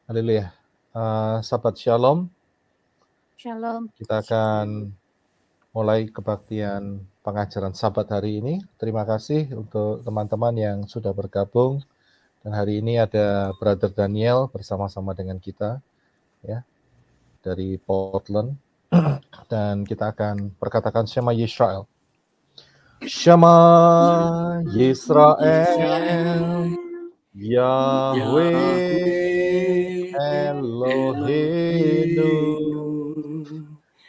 Haleluya. Sahabat Shalom, Shalom. kita akan mulai kebaktian pengajaran Sabat hari ini. Terima kasih untuk teman-teman yang sudah bergabung. Dan hari ini ada Brother Daniel bersama-sama dengan kita, ya, dari Portland. Dan kita akan perkatakan Shema Yisrael. Shema Yisrael, Yahweh Eloheinu,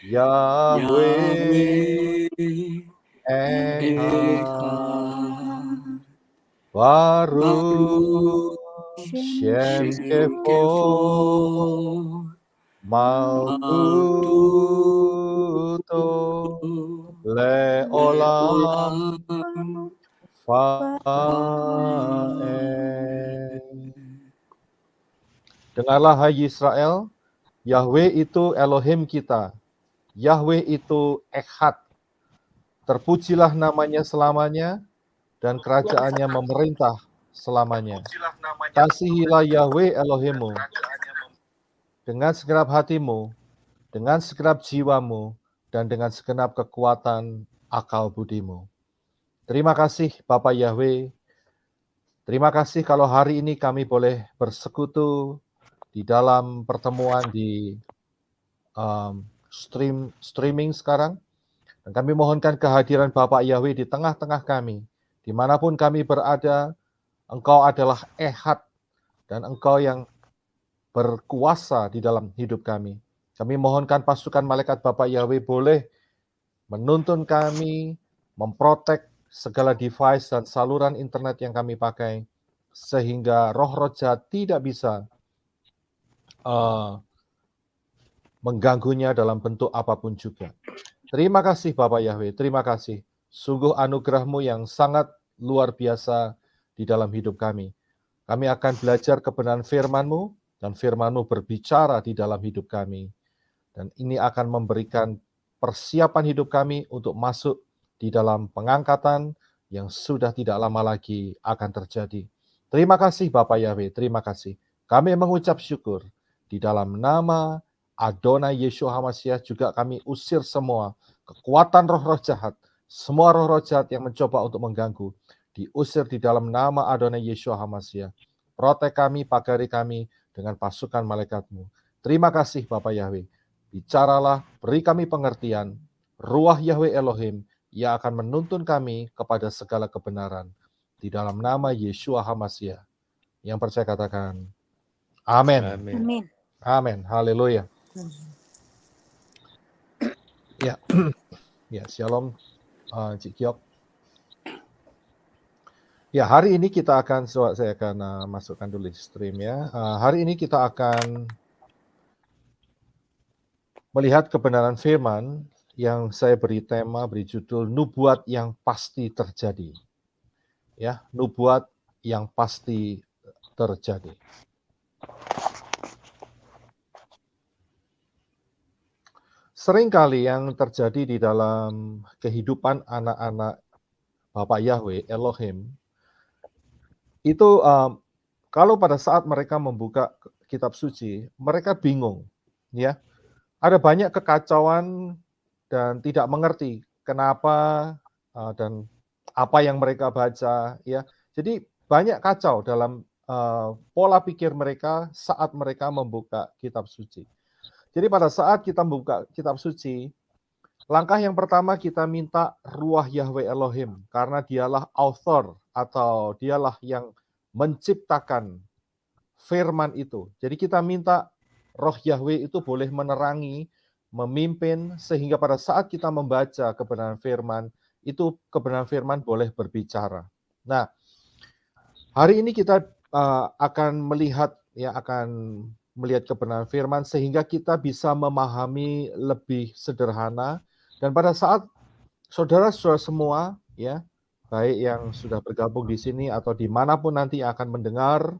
Yahweh Echad, Baruch Shem Kevod, Malkuto Leolam Fa'ed. Dengarlah hai Israel, Yahweh itu Elohim kita, Yahweh itu Echad. Terpujilah namanya selamanya, dan kerajaannya memerintah selamanya. Kasihilah Yahweh Elohimmu dengan segenap hatimu, dengan segenap jiwamu, dan dengan segenap kekuatan akal budimu. Terima kasih Bapak Yahweh. Terima kasih kalau hari ini kami boleh bersekutu di dalam pertemuan di streaming sekarang. Dan kami mohonkan kehadiran Bapak Yahweh di tengah-tengah kami. Dimanapun kami berada, Engkau adalah Echad, dan Engkau yang berkuasa di dalam hidup kami. Kami mohonkan pasukan malaikat Bapak Yahweh boleh menuntun kami, memprotek segala device dan saluran internet yang kami pakai, sehingga roh-roh jahat tidak bisa mengganggunya dalam bentuk apapun juga. Terima kasih Bapak Yahweh, terima kasih. Sungguh anugerah-Mu yang sangat luar biasa di dalam hidup kami. Kami akan belajar kebenaran firman-Mu, dan firman-Mu berbicara di dalam hidup kami. Dan ini akan memberikan persiapan hidup kami untuk masuk di dalam pengangkatan yang sudah tidak lama lagi akan terjadi. Terima kasih Bapak Yahweh, terima kasih. Kami mengucap syukur di dalam nama Adonai Yeshua HaMashiach. Juga kami usir semua kekuatan roh-roh jahat, semua roh-roh jahat yang mencoba untuk mengganggu, diusir di dalam nama Adonai Yeshua HaMashiach. Protek kami, pagari kami dengan pasukan malaikat-Mu. Terima kasih Bapak Yahweh. Bicaralah, beri kami pengertian, Ruah Yahweh Elohim yang akan menuntun kami kepada segala kebenaran. Di dalam nama Yeshua HaMashiach. Yang percaya katakan, Amin. Amin. Amin. Haleluya. Ya, ya, Shalom, Cik Kiok. Ya, hari ini kita akan, saya akan masukkan dulu stream ya. Hari ini kita akan melihat kebenaran firman yang saya beri tema, beri judul nubuat yang pasti terjadi. Ya, nubuat yang pasti terjadi. Seringkali yang terjadi di dalam kehidupan anak-anak Bapak Yahweh, Elohim, itu kalau pada saat mereka membuka kitab suci, mereka bingung, ya. Ada banyak kekacauan dan tidak mengerti kenapa dan apa yang mereka baca, ya. Jadi banyak kacau dalam pola pikir mereka saat mereka membuka kitab suci. Jadi pada saat kita membuka kitab suci, langkah yang pertama kita minta Ruah Yahweh Elohim, karena dialah author atau dialah yang menciptakan firman itu. Jadi kita minta Roh Yahweh itu boleh menerangi, memimpin, sehingga pada saat kita membaca kebenaran firman, itu kebenaran firman boleh berbicara. Nah, hari ini kita akan melihat kebenaran firman sehingga kita bisa memahami lebih sederhana. Dan pada saat saudara-saudara semua, ya, baik yang sudah bergabung di sini atau dimanapun nanti akan mendengar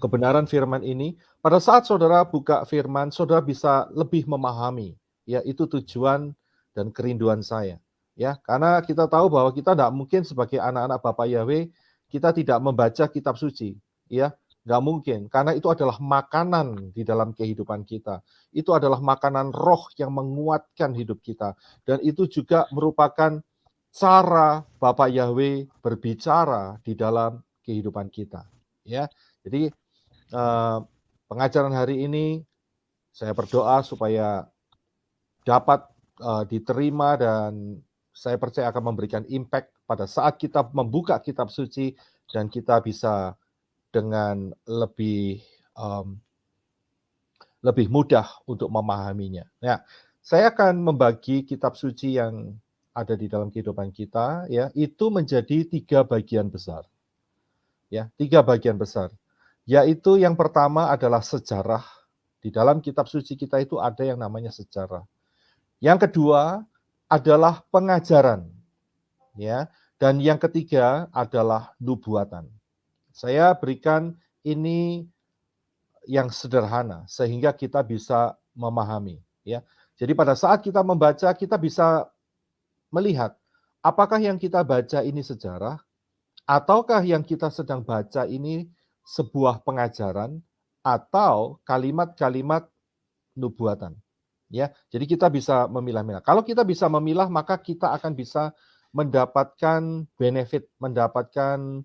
kebenaran firman ini, pada saat saudara buka firman, saudara bisa lebih memahami. Ya, itu tujuan dan kerinduan saya. Ya, karena kita tahu bahwa kita tidak mungkin sebagai anak-anak Bapak Yahweh, kita tidak membaca kitab suci. Ya, Nggak mungkin, karena itu adalah makanan di dalam kehidupan kita. Itu adalah makanan roh yang menguatkan hidup kita. Dan itu juga merupakan cara Bapak Yahweh berbicara di dalam kehidupan kita. Ya, jadi pengajaran hari ini saya berdoa supaya dapat diterima dan saya percaya akan memberikan impact pada saat kita membuka kitab suci dan kita bisa dengan lebih mudah untuk memahaminya. Nah, saya akan membagi kitab suci yang ada di dalam kehidupan kita, ya, itu menjadi 3 bagian besar. Ya, 3 bagian besar. Yaitu yang pertama adalah sejarah. Di dalam kitab suci kita itu ada yang namanya sejarah. Yang kedua adalah pengajaran, ya, dan yang ketiga adalah nubuatan. Saya berikan ini yang sederhana sehingga kita bisa memahami, ya. Jadi pada saat kita membaca, kita bisa melihat apakah yang kita baca ini sejarah ataukah yang kita sedang baca ini sebuah pengajaran atau kalimat-kalimat nubuatan. Ya, jadi kita bisa memilah-milah. Kalau kita bisa memilah, maka kita akan bisa mendapatkan benefit, mendapatkan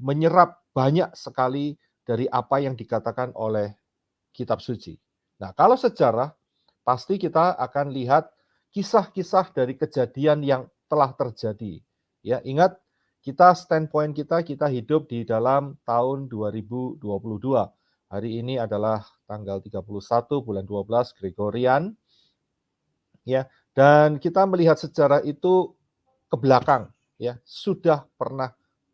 menyerap banyak sekali dari apa yang dikatakan oleh kitab suci. Nah, kalau sejarah, pasti kita akan lihat kisah-kisah dari kejadian yang telah terjadi. Ya, ingat standpoint kita hidup di dalam tahun 2022. Hari ini adalah tanggal 31 bulan 12 Gregorian. Ya, dan kita melihat sejarah itu ke belakang, ya, sudah pernah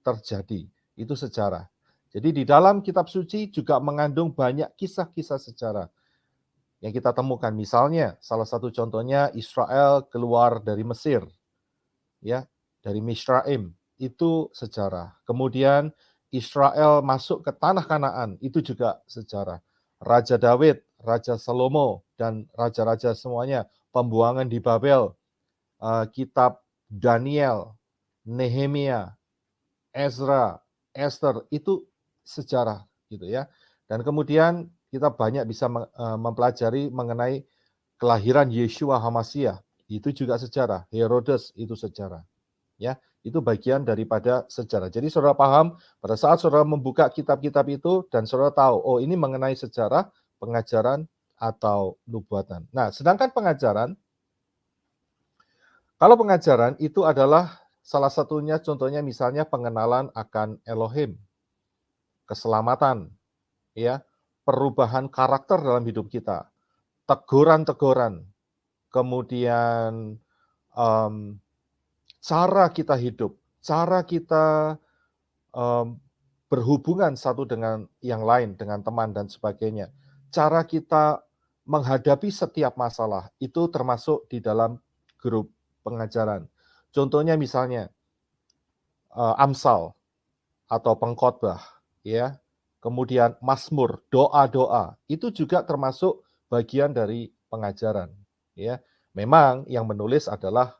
terjadi. Itu sejarah. Jadi di dalam kitab suci juga mengandung banyak kisah-kisah sejarah yang kita temukan. Misalnya, salah satu contohnya Israel keluar dari Mesir, ya, dari Misraim, itu sejarah. Kemudian Israel masuk ke tanah Kanaan, itu juga sejarah. Raja Daud, Raja Salomo, dan raja-raja semuanya, pembuangan di Babel, kitab Daniel, Nehemia, Ezra, Esther, itu sejarah gitu ya. Dan kemudian kita banyak bisa mempelajari mengenai kelahiran Yeshua HaMashiach, itu juga sejarah. Herodes itu sejarah. Ya, itu bagian daripada sejarah. Jadi saudara paham pada saat saudara membuka kitab-kitab itu dan saudara tahu, oh ini mengenai sejarah, pengajaran atau nubuatan. Nah, sedangkan pengajaran, kalau pengajaran itu adalah salah satunya contohnya misalnya pengenalan akan Elohim, keselamatan, ya, perubahan karakter dalam hidup kita, teguran-teguran, kemudian cara kita hidup, cara kita berhubungan satu dengan yang lain, dengan teman dan sebagainya. Cara kita menghadapi setiap masalah itu termasuk di dalam grup pengajaran. Contohnya misalnya Amsal atau pengkhotbah, ya. Kemudian Mazmur, doa-doa, itu juga termasuk bagian dari pengajaran, ya. Memang yang menulis adalah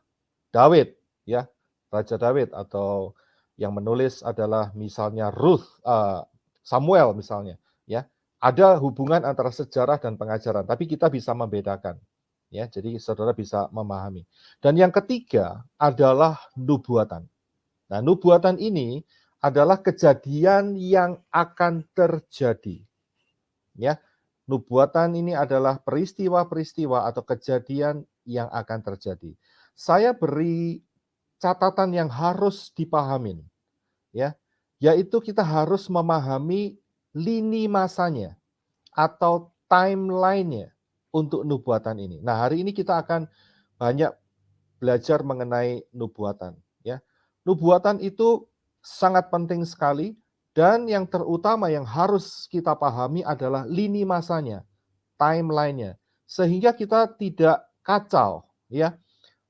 Daud, ya, Raja Daud, atau yang menulis adalah misalnya Samuel misalnya, ya. Ada hubungan antara sejarah dan pengajaran, tapi kita bisa membedakan, ya. Jadi saudara bisa memahami. Dan yang ketiga adalah nubuatan. Nah, nubuatan ini adalah kejadian yang akan terjadi. Ya, nubuatan ini adalah peristiwa-peristiwa atau kejadian yang akan terjadi. Saya beri catatan yang harus dipahamin, ya, yaitu kita harus memahami lini masanya atau timeline-nya untuk nubuatan ini. Nah, hari ini kita akan banyak belajar mengenai nubuatan, ya. Nubuatan itu sangat penting sekali dan yang terutama yang harus kita pahami adalah lini masanya, timeline-nya, sehingga kita tidak kacau, ya.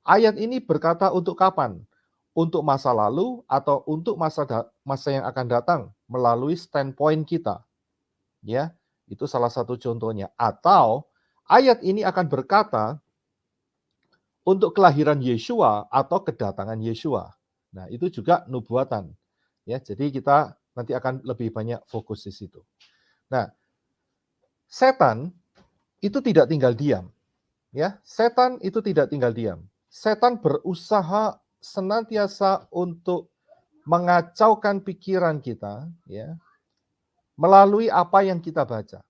Ayat ini berkata untuk kapan? Untuk masa lalu atau untuk masa yang akan datang melalui standpoint kita. Ya, itu salah satu contohnya. Atau ayat ini akan berkata untuk kelahiran Yeshua atau kedatangan Yeshua. Nah, itu juga nubuatan. Ya, jadi kita nanti akan lebih banyak fokus di situ. Nah, setan itu tidak tinggal diam, ya. Setan itu tidak tinggal diam. Setan berusaha senantiasa untuk mengacaukan pikiran kita, ya, melalui apa yang kita baca.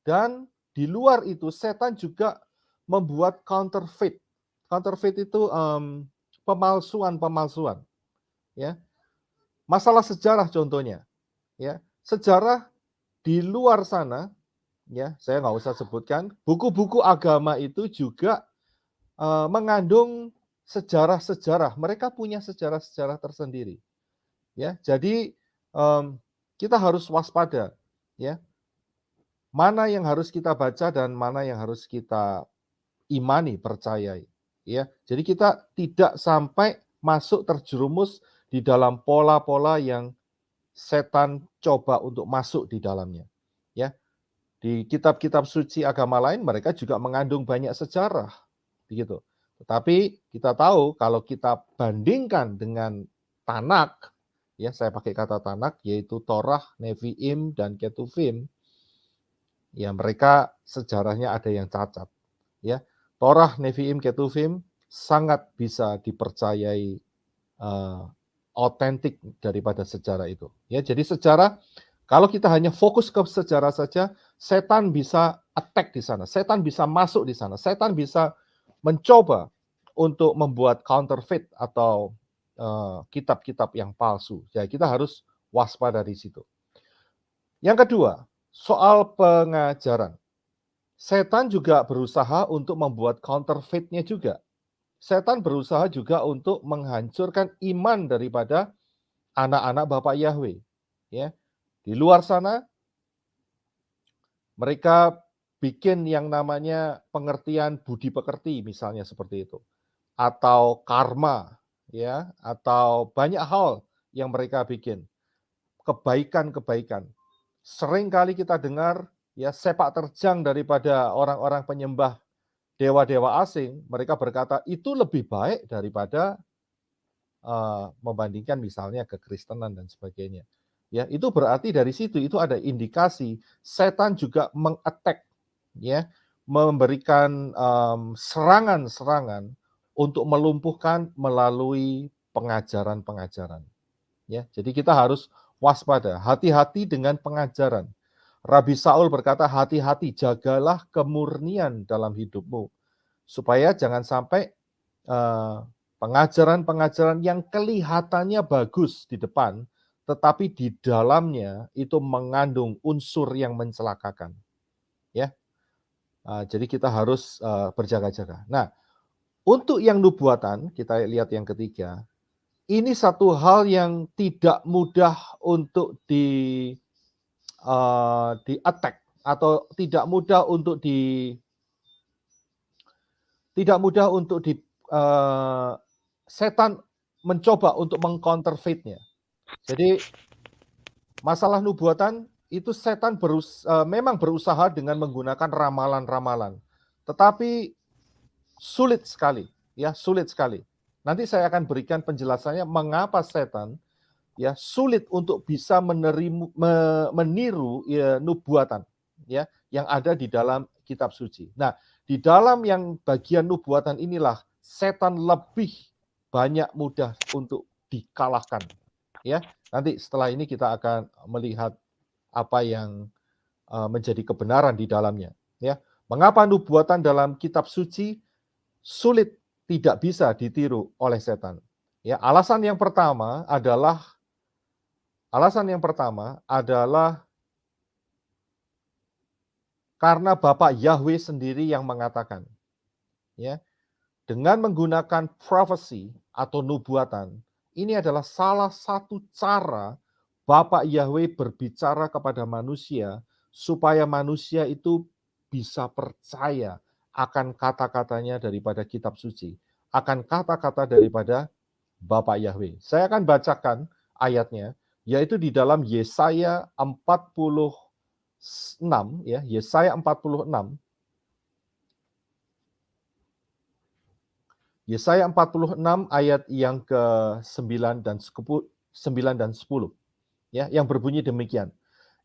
Dan di luar itu setan juga membuat counterfeit. Counterfeit itu pemalsuan-pemalsuan, ya. Masalah sejarah contohnya, ya. Sejarah di luar sana, ya, saya nggak usah sebutkan, buku-buku agama itu juga mengandung sejarah-sejarah. Mereka punya sejarah-sejarah tersendiri, ya. Jadi kita harus waspada, ya. Mana yang harus kita baca dan mana yang harus kita imani, percayai, ya. Jadi kita tidak sampai masuk terjerumus di dalam pola-pola yang setan coba untuk masuk di dalamnya, ya. Di kitab-kitab suci agama lain mereka juga mengandung banyak sejarah, begitu. Tetapi kita tahu kalau kita bandingkan dengan Tanak, ya, saya pakai kata Tanak yaitu Torah, Nevi'im dan Ketuvim, ya mereka sejarahnya ada yang cacat, ya. Torah, Nevi'im, Ketuvim sangat bisa dipercayai otentik daripada sejarah itu. Ya, jadi sejarah kalau kita hanya fokus ke sejarah saja, setan bisa attack di sana, setan bisa masuk di sana, setan bisa mencoba untuk membuat counterfeit atau kitab-kitab yang palsu. Jadi kita harus waspada di situ. Yang kedua, soal pengajaran. Setan juga berusaha untuk membuat counterfeit-nya juga. Setan berusaha juga untuk menghancurkan iman daripada anak-anak Bapak Yahweh. Ya, di luar sana mereka bikin yang namanya pengertian budi pekerti misalnya seperti itu. Atau karma, ya, atau banyak hal yang mereka bikin. Kebaikan-kebaikan. Sering kali kita dengar ya sepak terjang daripada orang-orang penyembah dewa-dewa asing, mereka berkata itu lebih baik daripada membandingkan misalnya kekristenan dan sebagainya. Ya, itu berarti dari situ itu ada indikasi setan juga mengattack, ya, memberikan serangan-serangan untuk melumpuhkan melalui pengajaran-pengajaran. Ya, jadi kita harus waspada, hati-hati dengan pengajaran. Rabi Saul berkata, hati-hati, jagalah kemurnian dalam hidupmu, supaya jangan sampai pengajaran-pengajaran yang kelihatannya bagus di depan, tetapi di dalamnya itu mengandung unsur yang mencelakakan. Ya, jadi kita harus berjaga-jaga. Nah, untuk yang nubuatan, kita lihat yang ketiga, ini satu hal yang tidak mudah untuk di attack atau tidak mudah untuk setan mencoba untuk mengcounterfeit-nya. Jadi masalah nubuatan itu setan memang berusaha dengan menggunakan ramalan-ramalan, tetapi sulit sekali, ya, sulit sekali. Nanti saya akan berikan penjelasannya mengapa setan ya sulit untuk bisa meniru ya, nubuatan, ya, yang ada di dalam kitab suci. Nah, di dalam yang bagian nubuatan inilah setan lebih banyak mudah untuk dikalahkan. Ya, nanti setelah ini kita akan melihat apa yang menjadi kebenaran di dalamnya. Ya, mengapa nubuatan dalam kitab suci sulit tidak bisa ditiru oleh setan? Ya, alasan yang pertama adalah karena Bapak Yahweh sendiri yang mengatakan, ya, dengan menggunakan prophecy atau nubuatan, ini adalah salah satu cara Bapak Yahweh berbicara kepada manusia supaya manusia itu bisa percaya akan kata-katanya daripada kitab suci, akan kata-kata daripada Bapak Yahweh. Saya akan bacakan ayatnya, yaitu di dalam Yesaya 46, ya, Yesaya 46. Yesaya 46 ayat yang ke-9 dan 10. ya, yang berbunyi demikian.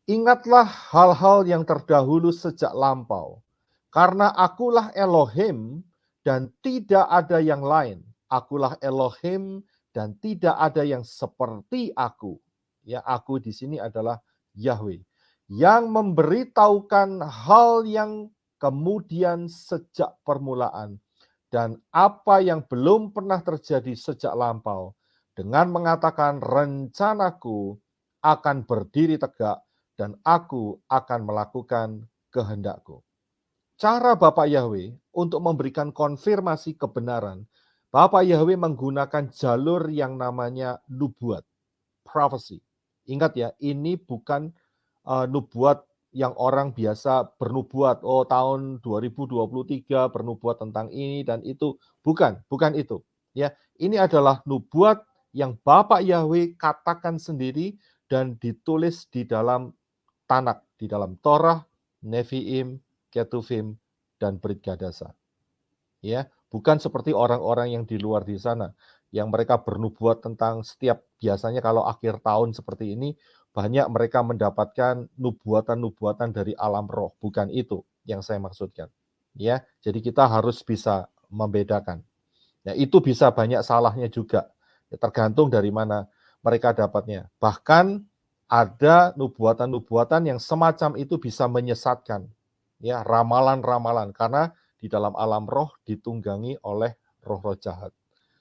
Ingatlah hal-hal yang terdahulu sejak lampau, karena akulah Elohim dan tidak ada yang lain. Akulah Elohim dan tidak ada yang seperti aku. Ya, aku di sini adalah Yahweh yang memberitahukan hal yang kemudian sejak permulaan dan apa yang belum pernah terjadi sejak lampau, dengan mengatakan rencanaku akan berdiri tegak dan aku akan melakukan kehendakku. Cara Bapak Yahweh untuk memberikan konfirmasi kebenaran, Bapak Yahweh menggunakan jalur yang namanya nubuat, prophecy. Ingat ya, ini bukan nubuat yang orang biasa bernubuat, oh tahun 2023 bernubuat tentang ini dan itu. Bukan itu. Ya, ini adalah nubuat yang Bapak Yahweh katakan sendiri dan ditulis di dalam Tanak, di dalam Torah, Nevi'im, Ketuvim, dan Brit Gadasa. Ya, bukan seperti orang-orang yang di luar di sana, yang mereka bernubuat tentang setiap, biasanya kalau akhir tahun seperti ini, banyak mereka mendapatkan nubuatan-nubuatan dari alam roh. Bukan itu yang saya maksudkan. Ya, jadi kita harus bisa membedakan. Ya, itu bisa banyak salahnya juga. Ya, tergantung dari mana mereka dapatnya. Bahkan ada nubuatan-nubuatan yang semacam itu bisa menyesatkan. Ya, ramalan-ramalan karena di dalam alam roh ditunggangi oleh roh-roh jahat.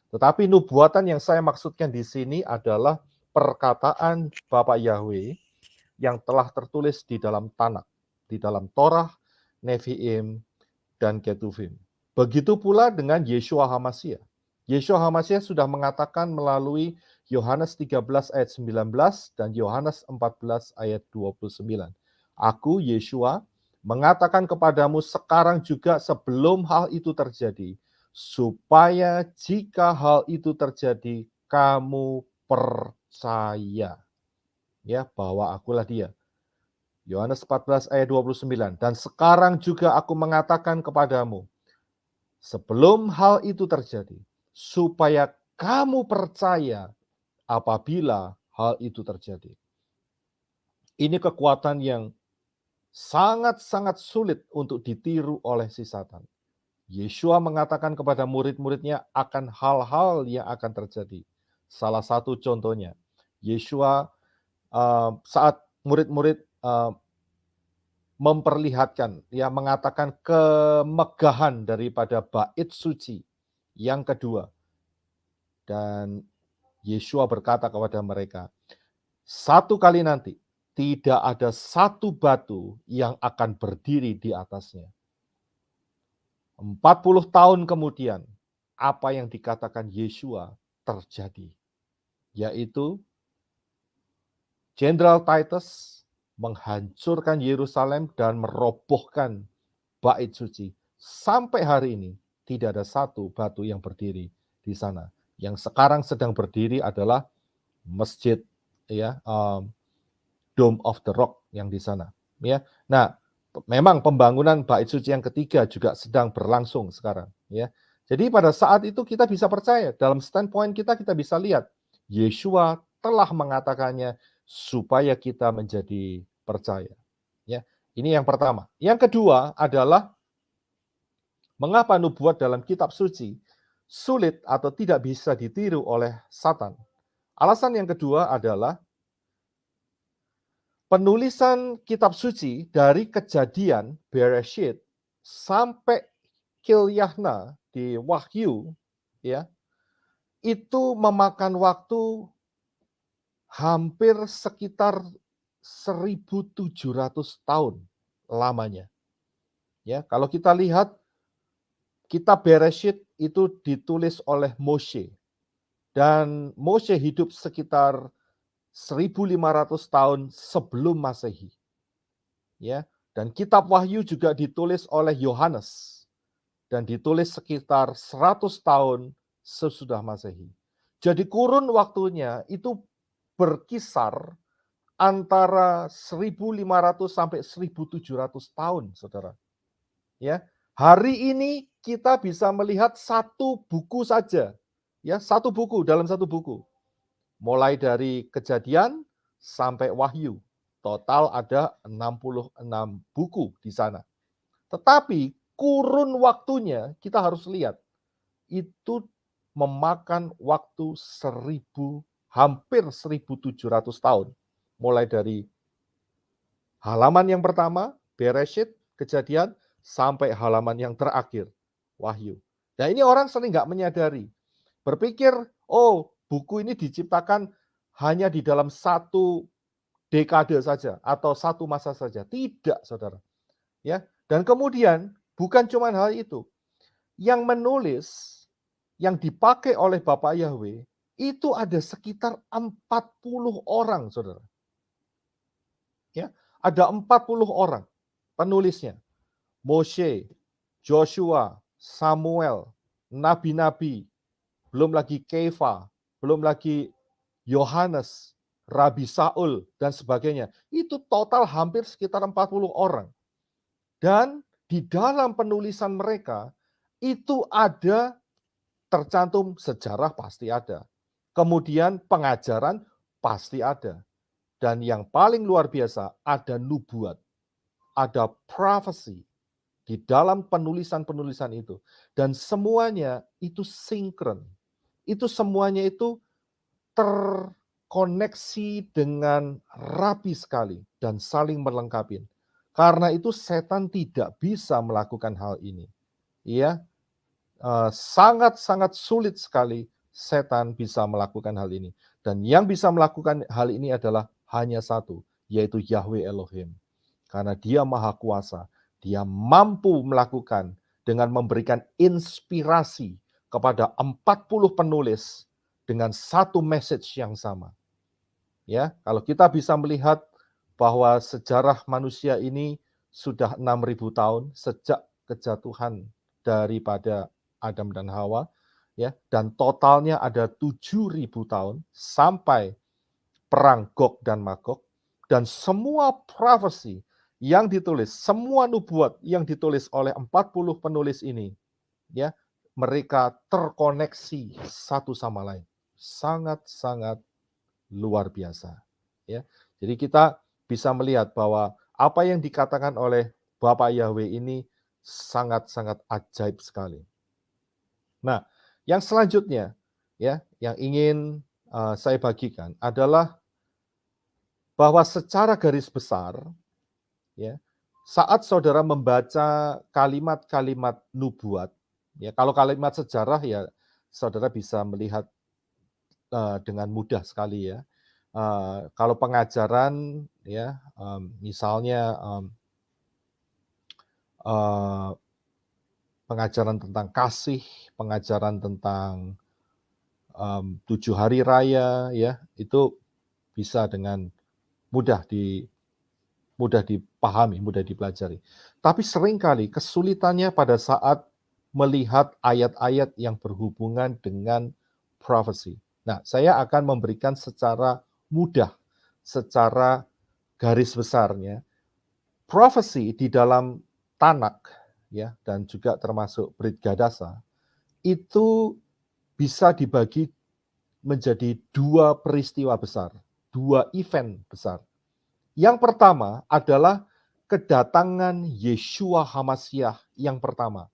Tetapi nubuatan yang saya maksudkan di sini adalah perkataan Bapak Yahweh yang telah tertulis di dalam Tanak, di dalam Torah, Nevi'im, dan Ketuvim. Begitu pula dengan Yeshua HaMashiach. Yeshua HaMashiach sudah mengatakan melalui Yohanes 13 ayat 19 dan Yohanes 14 ayat 29. Aku, Yeshua, mengatakan kepadamu sekarang juga sebelum hal itu terjadi, supaya jika hal itu terjadi, kamu percaya ya bahwa akulah dia. Yohanes 14 ayat 29. Dan sekarang juga aku mengatakan kepadamu, sebelum hal itu terjadi, supaya kamu percaya apabila hal itu terjadi. Ini kekuatan yang sangat-sangat sulit untuk ditiru oleh si Satan. Yeshua mengatakan kepada murid-muridnya akan hal-hal yang akan terjadi. Salah satu contohnya, Yeshua saat murid-murid memperlihatkan, ya, mengatakan kemegahan daripada bait suci yang kedua. Dan Yeshua berkata kepada mereka, satu kali nanti tidak ada satu batu yang akan berdiri di atasnya. 40 tahun kemudian, apa yang dikatakan Yeshua terjadi, yaitu Jenderal Titus menghancurkan Yerusalem dan merobohkan bait suci. Sampai hari ini tidak ada satu batu yang berdiri di sana. Yang sekarang sedang berdiri adalah masjid, ya, Dome of the Rock yang di sana. Ya, nah, memang pembangunan bait suci yang ketiga juga sedang berlangsung sekarang. Ya, jadi pada saat itu kita bisa percaya, dalam standpoint kita bisa lihat Yeshua telah mengatakannya supaya kita menjadi percaya. Ya, ini yang pertama. Yang kedua adalah mengapa nubuat dalam kitab suci sulit atau tidak bisa ditiru oleh Satan. Alasan yang kedua adalah penulisan kitab suci dari Kejadian, Bereshit, sampai Kilyahna di Wahyu, ya, itu memakan waktu hampir sekitar 1.700 tahun lamanya. Ya, kalau kita lihat kitab Bereshit itu ditulis oleh Moshe, dan Moshe hidup sekitar 1.500 tahun sebelum Masehi. Ya, dan kitab Wahyu juga ditulis oleh Yohanes dan ditulis sekitar 100 tahun sesudah Masehi. Jadi kurun waktunya itu berkisar antara 1.500 sampai 1.700 tahun, Saudara. Ya, hari ini kita bisa melihat satu buku saja. Ya, satu buku dalam satu buku. Mulai dari Kejadian sampai Wahyu. Total ada 66 buku di sana. Tetapi kurun waktunya kita harus lihat. Itu memakan waktu hampir 1.700 tahun. Mulai dari halaman yang pertama, Bereshit, Kejadian, sampai halaman yang terakhir, Wahyu. Nah ini orang sering nggak menyadari. Berpikir, oh buku ini diciptakan hanya di dalam satu dekade saja atau satu masa saja. Tidak, saudara. Ya, dan kemudian bukan cuma hal itu. Yang menulis, yang dipakai oleh Bapak Yahweh, itu ada sekitar 40 orang, saudara. Ya, ada 40 orang penulisnya. Moshe, Joshua, Samuel, nabi-nabi, belum lagi Kefa, belum lagi Yohanes, Rabi Saul, dan sebagainya. Itu total hampir sekitar 40 orang. Dan di dalam penulisan mereka, itu ada tercantum sejarah pasti ada. Kemudian pengajaran pasti ada. Dan yang paling luar biasa, ada nubuat. Ada prophecy di dalam penulisan-penulisan itu. Dan semuanya itu sinkron. Itu semuanya itu terkoneksi dengan rapi sekali dan saling melengkapi. Karena itu setan tidak bisa melakukan hal ini. Ya, sangat-sangat sulit sekali setan bisa melakukan hal ini. Dan yang bisa melakukan hal ini adalah hanya satu, yaitu Yahweh Elohim. Karena dia maha kuasa, dia mampu melakukan dengan memberikan inspirasi kepada 40 penulis dengan satu message yang sama. Ya, kalau kita bisa melihat bahwa sejarah manusia ini sudah 6.000 tahun sejak kejatuhan daripada Adam dan Hawa, ya, dan totalnya ada 7.000 tahun sampai perang Gog dan Magog, dan semua prophecy yang ditulis, semua nubuat yang ditulis oleh 40 penulis ini, ya, mereka terkoneksi satu sama lain. Sangat-sangat luar biasa. Ya. Jadi kita bisa melihat bahwa apa yang dikatakan oleh Bapak Yahweh ini sangat-sangat ajaib sekali. Nah, yang selanjutnya ya, yang ingin saya bagikan adalah bahwa secara garis besar ya, saat saudara membaca kalimat-kalimat nubuat, ya kalau kalimat sejarah ya saudara bisa melihat dengan mudah sekali ya. Kalau pengajaran ya, misalnya pengajaran tentang kasih, pengajaran tentang 7 hari raya ya, itu bisa dengan mudah dipahami, mudah dipelajari. Tapi seringkali kesulitannya pada saat melihat ayat-ayat yang berhubungan dengan prophecy. Nah, saya akan memberikan secara mudah, secara garis besarnya, prophecy di dalam Tanak, ya, dan juga termasuk Brit Gadasa, itu bisa dibagi menjadi 2 peristiwa besar, 2 event besar. Yang pertama adalah kedatangan Yeshua HaMashiach yang pertama.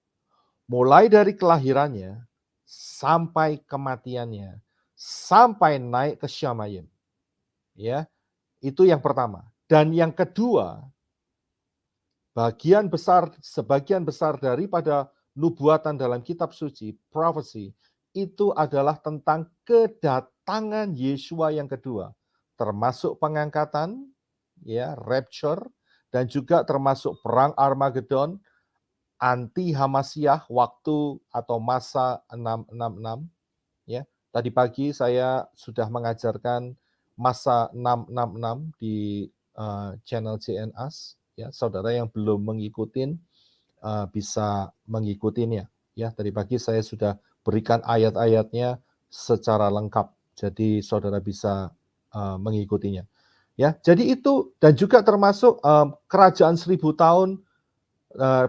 Mulai dari kelahirannya, sampai kematiannya, sampai naik ke Syamayim. Ya, itu yang pertama. Dan yang kedua, sebagian besar daripada nubuatan dalam kitab suci, prophecy, itu adalah tentang kedatangan Yeshua yang kedua, termasuk pengangkatan, ya, rapture, dan juga termasuk perang Armageddon, anti Hamasiyah, waktu atau masa 666, ya. Tadi pagi saya sudah mengajarkan masa 666 di channel JNAS, ya. Saudara yang belum mengikutin bisa mengikutinya, ya. Tadi pagi saya sudah berikan ayat-ayatnya secara lengkap, jadi saudara bisa mengikutinya. Ya, jadi itu dan juga termasuk kerajaan 1000 tahun,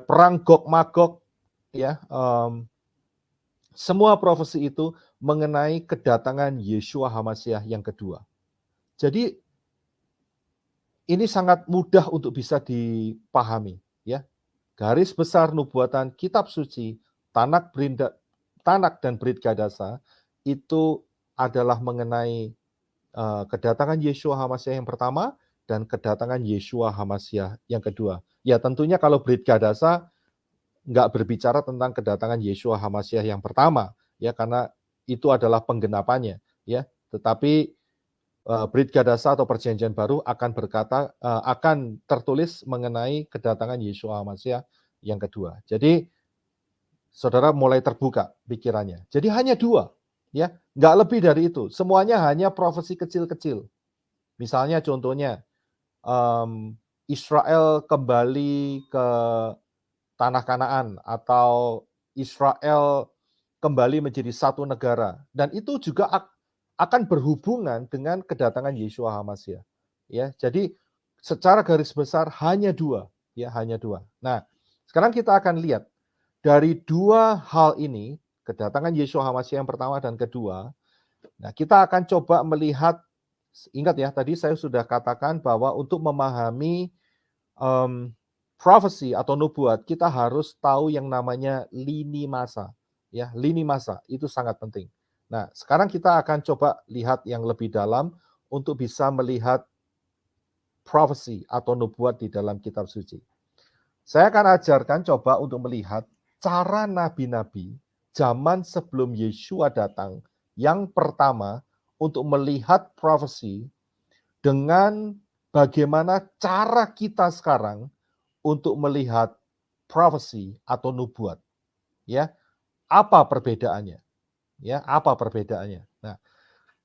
perang Gog Magog, ya, semua profesi itu mengenai kedatangan Yeshua HaMashiach yang kedua. Jadi ini sangat mudah untuk bisa dipahami, ya. Garis besar nubuatan kitab suci Tanak dan Brit Gadasa itu adalah mengenai kedatangan Yeshua HaMasyiah yang pertama dan kedatangan Yeshua HaMasyiah yang kedua. Ya tentunya kalau Brit Gadasa nggak berbicara tentang kedatangan Yeshua HaMasyiah yang pertama, ya karena itu adalah penggenapannya, ya. Tetapi Brit Gadasa atau Perjanjian Baru akan akan tertulis mengenai kedatangan Yeshua HaMasyiah yang kedua. Jadi saudara mulai terbuka pikirannya. Jadi hanya dua, ya, nggak lebih dari itu. Semuanya hanya profesi kecil-kecil. Misalnya contohnya Israel kembali ke tanah Kanaan atau Israel kembali menjadi satu negara, dan itu juga akan berhubungan dengan kedatangan Yeshua HaMasyiah. Ya, jadi secara garis besar hanya dua, ya hanya dua. Nah, sekarang kita akan lihat dari dua hal ini, kedatangan Yeshua HaMasyiah yang pertama dan kedua. Nah, kita akan coba melihat, ingat ya, tadi saya sudah katakan bahwa untuk memahami prophecy atau nubuat, kita harus tahu yang namanya lini masa. Ya, lini masa itu sangat penting. Nah, sekarang kita akan coba lihat yang lebih dalam untuk bisa melihat prophecy atau nubuat di dalam kitab suci. Saya akan ajarkan coba untuk melihat cara nabi-nabi zaman sebelum Yeshua datang yang pertama untuk melihat prophecy dengan bagaimana cara kita sekarang untuk melihat prophecy atau nubuat. Ya, apa perbedaannya? Ya, apa perbedaannya? Nah,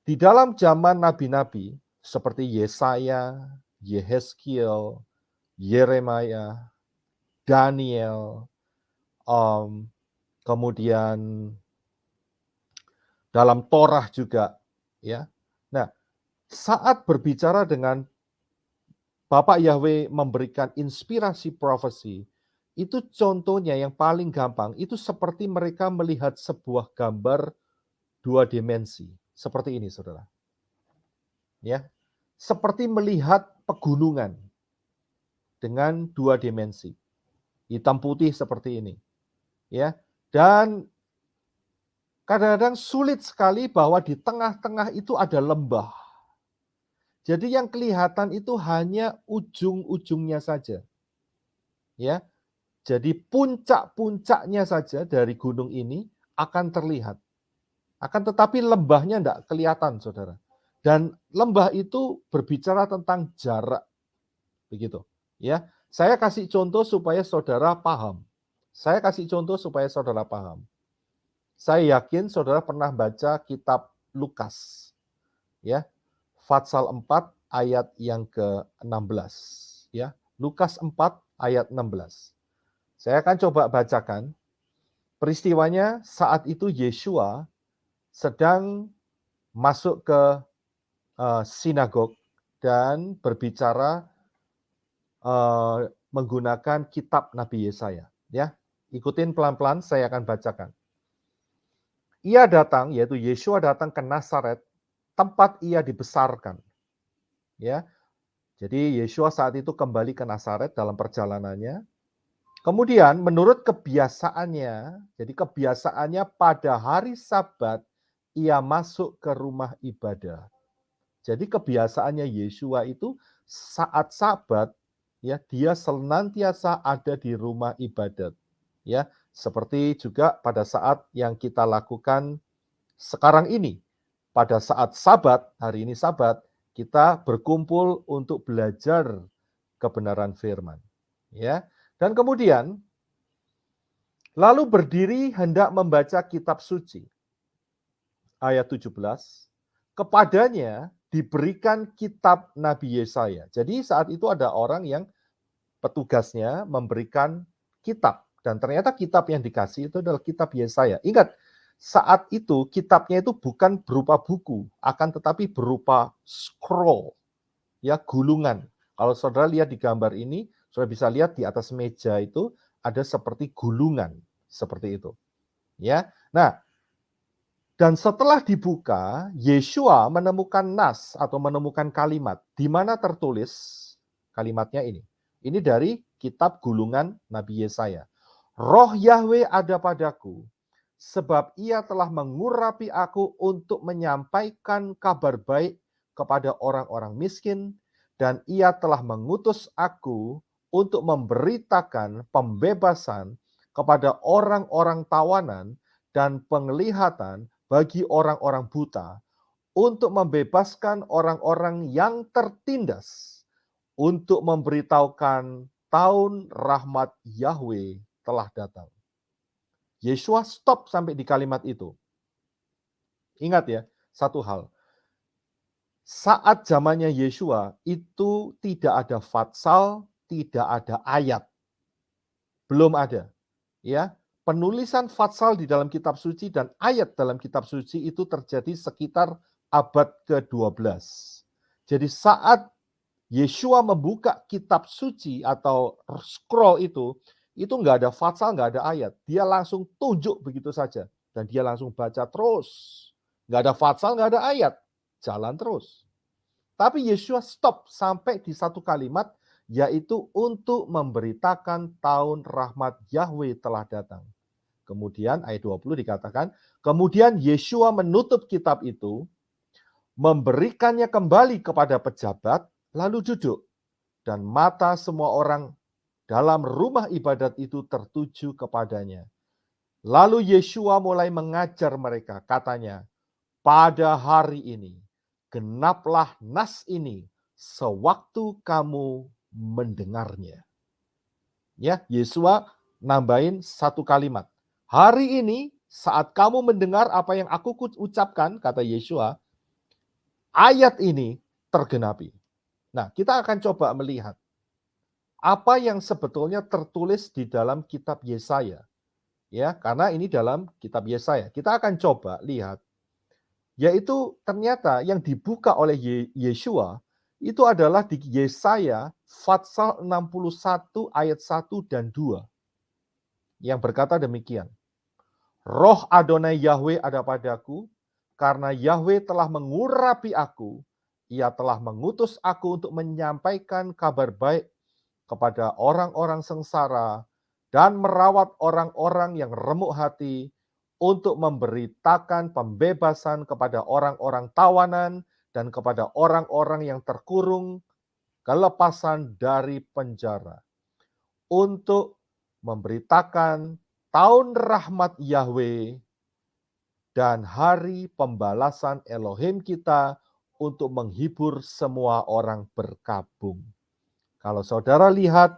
di dalam zaman nabi-nabi seperti Yesaya, Yehezkiel, Yeremia, Daniel, kemudian dalam Torah juga, ya. Nah, saat berbicara dengan Bapak Yahweh memberikan inspirasi prophecy, itu contohnya yang paling gampang, itu seperti mereka melihat sebuah gambar dua dimensi. Seperti ini, saudara. Ya, seperti melihat pegunungan dengan dua dimensi. Hitam putih seperti ini. Ya, dan kadang-kadang sulit sekali bahwa di tengah-tengah itu ada lembah. Jadi yang kelihatan itu hanya ujung-ujungnya saja. Ya, jadi puncak-puncaknya saja dari gunung ini akan terlihat. Akan tetapi lembahnya tidak kelihatan, saudara. Dan lembah itu berbicara tentang jarak. Begitu. Ya, saya kasih contoh supaya saudara paham. Saya kasih contoh supaya saudara paham. Saya yakin saudara pernah baca kitab Lukas. Ya, Fatsal 4 ayat yang ke-16. Ya, Lukas 4 ayat 16. Saya akan coba bacakan. Peristiwanya saat itu Yeshua sedang masuk ke sinagog dan berbicara menggunakan kitab Nabi Yesaya. Ya, ikutin pelan-pelan, saya akan bacakan. Ia datang, yaitu Yeshua datang ke Nazaret, tempat ia dibesarkan. Ya, jadi Yeshua saat itu kembali ke Nazaret dalam perjalanannya. Kemudian menurut kebiasaannya, jadi kebiasaannya pada hari Sabat ia masuk ke rumah ibadah. Jadi kebiasaannya Yeshua itu saat Sabat, ya dia senantiasa ada di rumah ibadat. Ya, seperti juga pada saat yang kita lakukan sekarang ini. Pada saat Sabat, hari ini Sabat, kita berkumpul untuk belajar kebenaran firman. Ya. Dan kemudian lalu berdiri hendak membaca kitab suci. Ayat 17, kepadanya diberikan kitab Nabi Yesaya. Jadi saat itu ada orang yang petugasnya memberikan kitab. Dan ternyata kitab yang dikasih itu adalah kitab Yesaya. Ingat, saat itu kitabnya itu bukan berupa buku, akan tetapi berupa scroll, ya gulungan. Kalau saudara lihat di gambar ini, saudara bisa lihat di atas meja itu ada seperti gulungan, seperti itu. Ya, nah, dan setelah dibuka, Yeshua menemukan nas atau menemukan kalimat di mana tertulis Kalimatnya ini. Ini dari kitab gulungan Nabi Yesaya. Roh Yahweh ada padaku, sebab ia telah mengurapi aku untuk menyampaikan kabar baik kepada orang-orang miskin, dan ia telah mengutus aku untuk memberitakan pembebasan kepada orang-orang tawanan dan penglihatan bagi orang-orang buta, untuk membebaskan orang-orang yang tertindas, untuk memberitahukan tahun rahmat Yahweh telah datang. Yesua stop sampai di kalimat itu. Ingat ya, satu hal. Saat zamannya Yesua itu tidak ada fatsal, tidak ada ayat. Belum ada. Ya, penulisan fatsal di dalam kitab suci dan ayat dalam kitab suci itu terjadi sekitar abad ke-12. Jadi saat Yesua membuka kitab suci atau scroll itu nggak ada fatsal, nggak ada ayat. Dia langsung tunjuk begitu saja. Dan dia langsung baca terus. Nggak ada fatsal, nggak ada ayat. Jalan terus. Tapi Yesua stop sampai di satu kalimat, yaitu untuk memberitakan tahun rahmat Yahweh telah datang. Kemudian ayat 20 dikatakan, kemudian Yesua menutup kitab itu, memberikannya kembali kepada pejabat, lalu duduk, dan mata semua orang dalam rumah ibadat itu tertuju kepadanya. Lalu Yesua mulai mengajar mereka, katanya, pada hari ini, genaplah nas ini, sewaktu kamu mendengarnya. Ya, Yesua nambahin satu kalimat. Hari ini, saat kamu mendengar apa yang aku ucapkan, kata Yesua, ayat ini tergenapi. Nah, kita akan coba melihat apa yang sebetulnya tertulis di dalam kitab Yesaya. Ya, karena ini dalam kitab Yesaya. Kita akan coba lihat, yaitu ternyata yang dibuka oleh Yesua itu adalah di Yesaya Fatsal 61 ayat 1 dan 2. Yang berkata demikian. Roh Adonai Yahweh ada padaku, karena Yahweh telah mengurapi aku. Ia telah mengutus aku untuk menyampaikan kabar baik kepada orang-orang sengsara dan merawat orang-orang yang remuk hati, untuk memberitakan pembebasan kepada orang-orang tawanan dan kepada orang-orang yang terkurung, kelepasan dari penjara, untuk memberitakan tahun rahmat Yahweh dan hari pembalasan Elohim kita, untuk menghibur semua orang berkabung. Kalau saudara lihat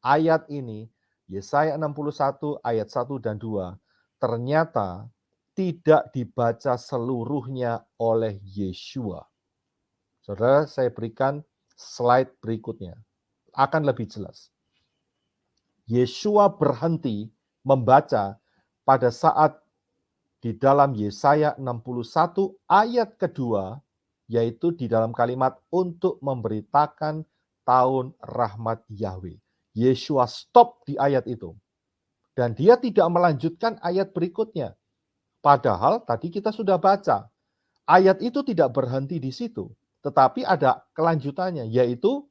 ayat ini, Yesaya 61 ayat 1 dan 2, ternyata tidak dibaca seluruhnya oleh Yesua. Saudara, saya berikan slide berikutnya. Akan lebih jelas. Yesua berhenti membaca pada saat di dalam Yesaya 61 ayat kedua, yaitu di dalam kalimat untuk memberitakan tahun rahmat Yahweh. Yesua stop di ayat itu. Dan dia tidak melanjutkan ayat berikutnya. Padahal tadi kita sudah baca. Ayat itu tidak berhenti di situ. Tetapi ada kelanjutannya, yaitu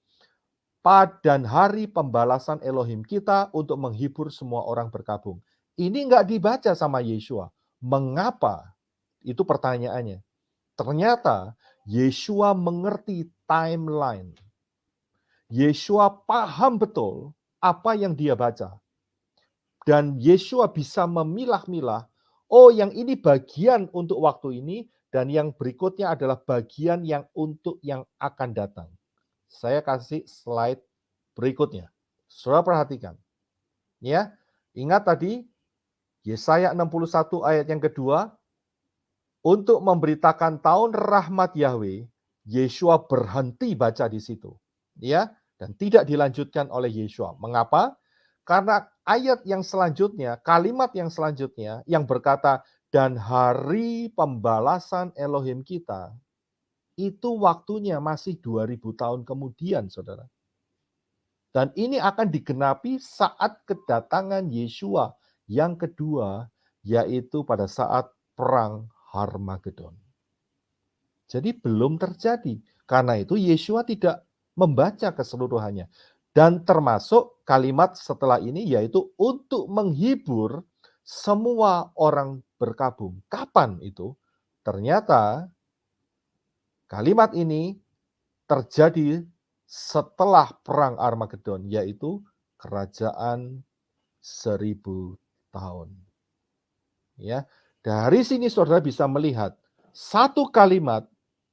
pada hari pembalasan Elohim kita, untuk menghibur semua orang berkabung. Ini nggak dibaca sama Yesua. Mengapa? Itu pertanyaannya. Ternyata Yesua mengerti timeline. Yesua paham betul apa yang dia baca. Dan Yesua bisa memilah-milah, oh yang ini bagian untuk waktu ini, dan yang berikutnya adalah bagian yang untuk yang akan datang. Saya kasih slide berikutnya. Saudara perhatikan. Ya, ingat tadi Yesaya 61 ayat yang kedua, untuk memberitakan tahun rahmat Yahweh, Yesua berhenti baca di situ. Ya, dan tidak dilanjutkan oleh Yesua. Mengapa? Karena ayat yang selanjutnya, kalimat yang selanjutnya yang berkata, dan hari pembalasan Elohim kita, itu waktunya masih 2000 tahun kemudian, saudara. Dan ini akan digenapi saat kedatangan Yesua yang kedua, yaitu pada saat perang Harmagedon. Jadi belum terjadi. Karena itu Yesua tidak membaca keseluruhannya. Dan termasuk kalimat setelah ini yaitu untuk menghibur semua orang berkabung. Kapan itu? Ternyata kalimat ini terjadi setelah perang Armageddon, yaitu kerajaan 1000 tahun. Ya, dari sini saudara bisa melihat satu kalimat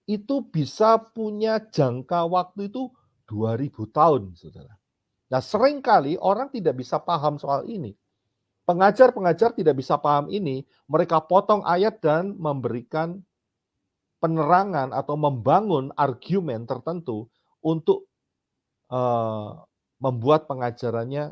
itu bisa punya jangka waktu itu 2000 tahun, saudara. Nah, seringkali orang tidak bisa paham soal ini. Pengajar-pengajar tidak bisa paham ini, mereka potong ayat dan memberikan penerangan atau membangun argumen tertentu untuk membuat pengajarannya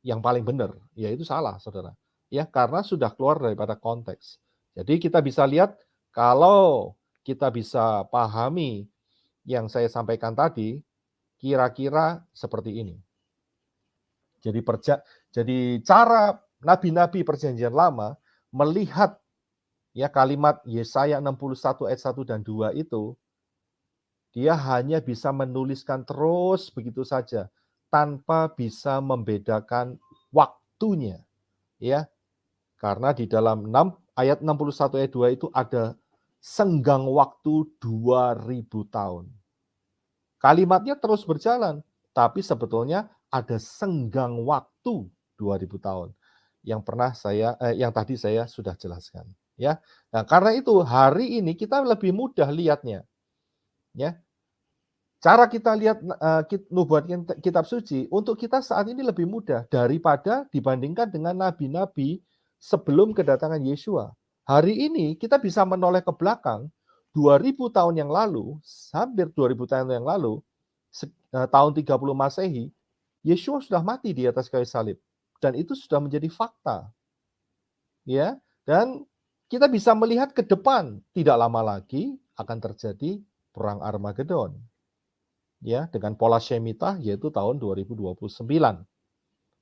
yang paling benar, yaitu salah, saudara. Ya, karena sudah keluar daripada konteks. Jadi kita bisa lihat kalau kita bisa pahami yang saya sampaikan tadi, kira-kira seperti ini. Jadi cara nabi-nabi perjanjian lama melihat ya kalimat Yesaya 61 ayat 1 dan 2 itu, dia hanya bisa menuliskan terus begitu saja tanpa bisa membedakan waktunya, ya. Karena di dalam ayat 61 ayat 2 itu ada senggang waktu 2000 tahun. Kalimatnya terus berjalan, tapi sebetulnya ada senggang waktu 2000 tahun yang tadi saya sudah jelaskan, ya. Nah, karena itu hari ini kita lebih mudah lihatnya, ya. Cara kita lihat nubuat kitab suci untuk kita saat ini lebih mudah daripada dibandingkan dengan nabi-nabi sebelum kedatangan Yesua. Hari ini kita bisa menoleh ke belakang 2000 tahun yang lalu, hampir 2000 tahun yang lalu, tahun 30 Masehi, Yesua sudah mati di atas kayu salib dan itu sudah menjadi fakta. Ya, dan kita bisa melihat ke depan, tidak lama lagi akan terjadi perang Armageddon. Ya, dengan pola Shemitah yaitu tahun 2029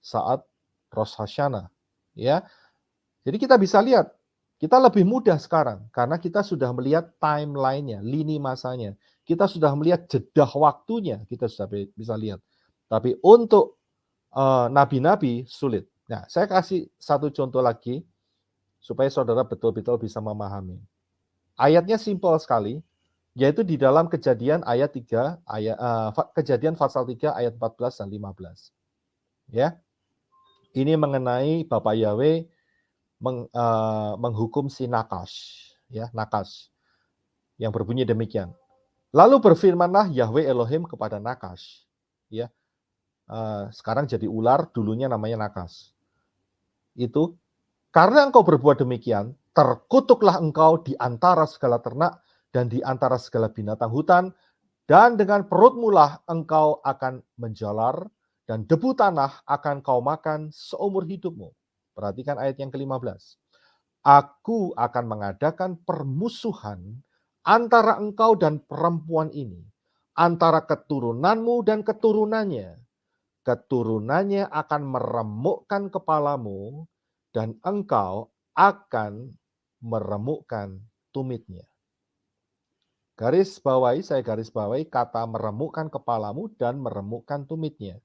saat Rosh Hashanah, ya. Jadi kita bisa lihat kita lebih mudah sekarang karena kita sudah melihat timeline-nya, lini masanya. Kita sudah melihat jeda waktunya, kita sudah bisa lihat. Tapi untuk nabi-nabi sulit. Nah, saya kasih satu contoh lagi supaya saudara betul-betul bisa memahami. Ayatnya simpel sekali. Yaitu di dalam Kejadian ayat 3 Kejadian pasal 3 ayat 14 dan 15. Ya. Ini mengenai Bapak Yahweh menghukum si Nakash, ya, Nakash. Yang berbunyi demikian. Lalu berfirmanlah Yahweh Elohim kepada Nakash, ya. Sekarang jadi ular, dulunya namanya Nakash. Itu karena engkau berbuat demikian, terkutuklah engkau di antara segala ternak dan di antara segala binatang hutan, dan dengan perutmu lah engkau akan menjalar, dan debu tanah akan kau makan seumur hidupmu. Perhatikan ayat yang ke-15. Aku akan mengadakan permusuhan antara engkau dan perempuan ini, antara keturunanmu dan keturunannya. Keturunannya akan meremukkan kepalamu, dan engkau akan meremukkan tumitnya. Saya garis bawahi kata meremukkan kepalamu dan meremukkan tumitnya.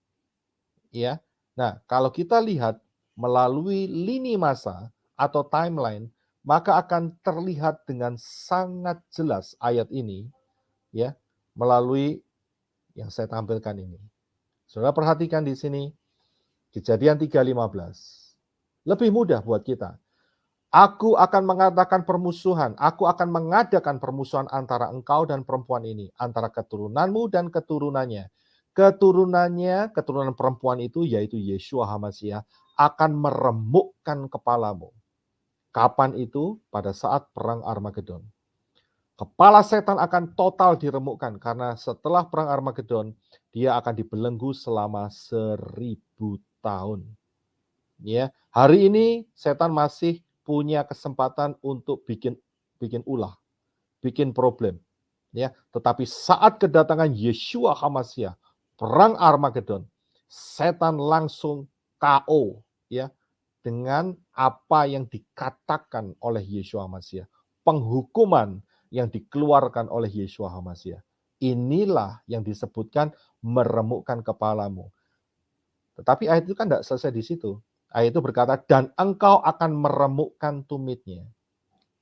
Ya. Nah, kalau kita lihat melalui lini masa atau timeline, maka akan terlihat dengan sangat jelas ayat ini, ya, melalui yang saya tampilkan ini. Saudara perhatikan di sini, Kejadian 3:15. Lebih mudah buat kita. Aku akan mengadakan permusuhan, aku akan mengadakan permusuhan antara engkau dan perempuan ini, antara keturunanmu dan keturunannya. Keturunan perempuan itu, yaitu Yeshua HaMashiach, akan meremukkan kepalamu. Kapan itu? Pada saat perang Armageddon. Kepala setan akan total diremukkan, karena setelah perang Armageddon, dia akan dibelenggu selama 1000 tahun. Ya, hari ini setan masih punya kesempatan untuk bikin ulah, bikin problem, ya. Tetapi saat kedatangan Yeshua HaMashiach, perang Armageddon, setan langsung KO, ya, dengan apa yang dikatakan oleh Yeshua HaMashiach, penghukuman yang dikeluarkan oleh Yeshua HaMashiach. inilah yang disebutkan meremukkan kepalamu. Tetapi ayat itu kan tidak selesai di situ. Ayat itu berkata, dan engkau akan meremukkan tumitnya.